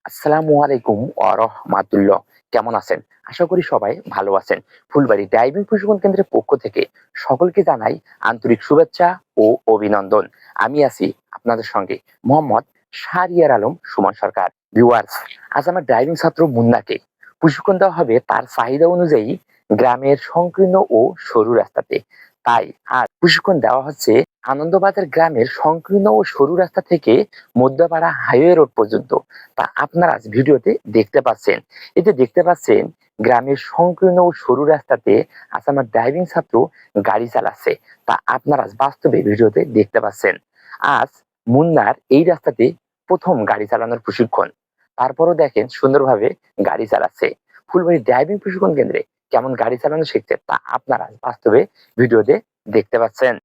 আসসালামু আলাইকুম ওয়া রাহমাতুল্লাহ। কেমন আছেন? আশা করি সবাই ভালো আছেন। ফুলবাড়ী ড্রাইভিং প্রশিক্ষণ কেন্দ্রের পক্ষ থেকে সকলকে জানাই আন্তরিক শুভেচ্ছা ও অভিনন্দন। আমি আছি আপনাদের সঙ্গে মোহাম্মদ শাহরিয়ার আলম সুমন সরকার। ভিউয়ার্স, আজ আমার ড্রাইভিং ছাত্র মুন্নাকে প্রশিক্ষণ দেওয়া হবে তার চাহিদা অনুযায়ী গ্রামের সংকীর্ণ ও সরু রাস্তাতে। তাই আজ প্রশিক্ষণ দেওয়া হচ্ছে আনন্দবাজার গ্রামের সংকীর্ণ ও সরু রাস্তা থেকে মধ্যপাড়া হাইওয়ে রোড পর্যন্ত। তা আপনারা আজ ভিডিওতে দেখতে পাচ্ছেন। এতে দেখতে পাচ্ছেন গ্রামের সংকীর্ণ ও সরু রাস্তাতে আজ আমার ড্রাইভিং ছাত্র গাড়ি চালাচ্ছে। তা আপনারা আজ বাস্তবে ভিডিওতে দেখতে পাচ্ছেন। আজ মুন্নার এই রাস্তাতে প্রথম গাড়ি চালানোর প্রশিক্ষণ। তারপরও দেখেন সুন্দরভাবে গাড়ি চালাচ্ছে। ফুলবাড়ী ড্রাইভিং প্রশিক্ষণ কেন্দ্রে কেমন গাড়ি চালানো শিখছে তা আপনারা আজ বাস্তবে ভিডিওতে দেখতে পাচ্ছেন।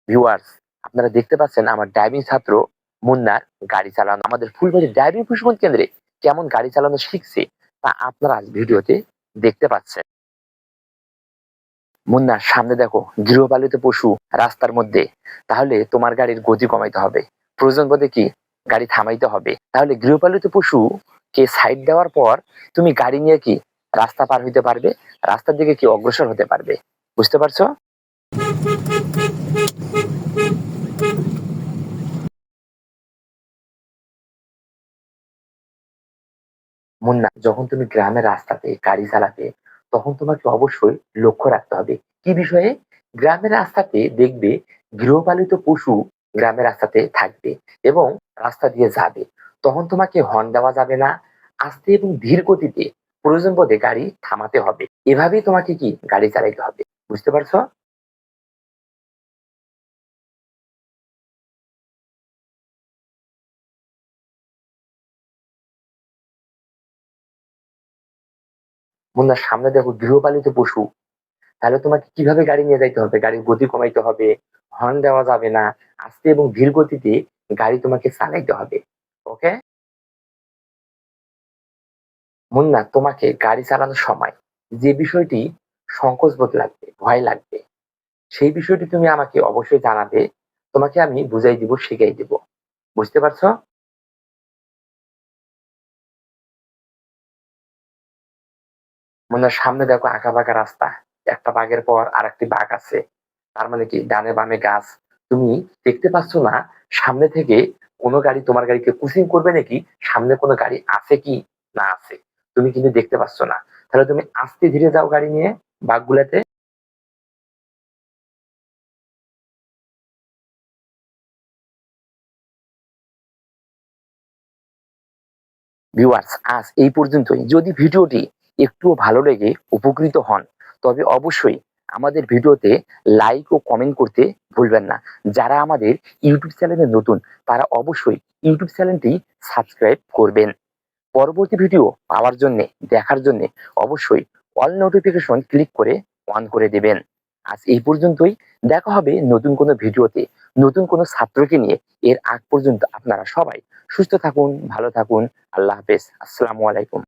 ভিউয়ার্স, আপনারা দেখতে পাচ্ছেন আমার ড্রাইভিং ছাত্র মুন্নার গাড়ি চালানো। আমাদের ফুলবাড়ী ড্রাইভিং প্রশিক্ষণ কেন্দ্রে কেমন গাড়ি চালানো শিখছে তা আপনারা আজ ভিডিওতে দেখতে পাচ্ছেন। মুন্না, সামনে দেখো গৃহপালিত পশু রাস্তার মধ্যে, তাহলে তোমার গাড়ির গতি কমাইতে হবে। প্রয়োজন বোধে কি গাড়ি থামাইতে হবে। তাহলে গৃহপালিত পশু কে সাইড দেওয়ার পর তুমি গাড়ি নিয়ে কি রাস্তা পার হইতে পারবে, রাস্তার দিকে কি অগ্রসর হতে পারবে। বুঝতে পারছো? মুন্না, যখন তুমি গ্রামের রাস্তাতে গাড়ি চালাবে তখন তোমাকে অবশ্যই লক্ষ্য রাখতে হবে কি বিষয়ে। গ্রামের রাস্তাতে দেখবে গৃহপালিত পশু গ্রামের রাস্তাতে থাকবে এবং রাস্তা দিয়ে যাবে। তখন তোমাকে হর্ন দেওয়া যাবে না। আস্তে এবং ধীর গতিতে প্রয়োজন বোধে গাড়ি থামাতে হবে। এভাবেই তোমাকে কি গাড়ি চালাইতে হবে। বুঝতে পারছো? মুন্না, সামনে দেখো গৃহপালিত পশু, তাহলে তোমাকে কিভাবে গাড়ি নিয়ে যাইতে হবে। গাড়ির গতি কমাইতে হবে, হর্ন দেওয়া যাবে না। আস্তে এবং ধীর গতিতে গাড়ি তোমাকে চালাইতে হবে। ওকে মুন্না, তোমাকে গাড়ি চালানোর সময় যে বিষয়টি সংকোচ বোধ লাগবে, ভয় লাগবে, সেই বিষয়টি তুমি আমাকে অবশ্যই জানাবে। তোমাকে আমি বুঝাই দিব, শিখাই দিব। বুঝতে পারছো? মুন্না, সামনে দেখো আঁকা বাঁকা রাস্তা, একটা বাঘের পর আর একটি বাঘ আছে। তার মানে কি ডানে বামে গাছ। তুমি দেখতে পাচ্ছ না সামনে থেকে কোনো গাড়ি তোমার গাড়িকে ক্রসিং করবে নাকি, সামনে কোনো গাড়ি আছে কি না আছে তুমি কিন্তু দেখতে পাচ্ছ না। তাহলে তুমি আস্তে ধীরে যাও গাড়ি নিয়ে বাঘগুলাতে। ভিউয়ার্স, আজ এই পর্যন্তই। যদি ভিডিওটি একটুও ভালো লেগে উপকৃত হন তবে অবশ্যই আমাদের ভিডিওতে লাইক ও কমেন্ট করতে ভুলবেন না। যারা আমাদের ইউটিউব চ্যানেলে নতুন তারা অবশ্যই ইউটিউব চ্যানেলটি সাবস্ক্রাইব করবেন। পরবর্তী ভিডিও পাওয়ার জন্য, দেখার জন্য অবশ্যই অল নোটিফিকেশন ক্লিক করে অন করে দেবেন। আজ এই পর্যন্তই। দেখা হবে নতুন কোনো ভিডিওতে, নতুন কোনো ছাত্রকে নিয়ে। এর আগ পর্যন্ত আপনারা সবাই সুস্থ থাকুন, ভালো থাকুন। আল্লাহ হাফেজ। আসসালামু আলাইকুম।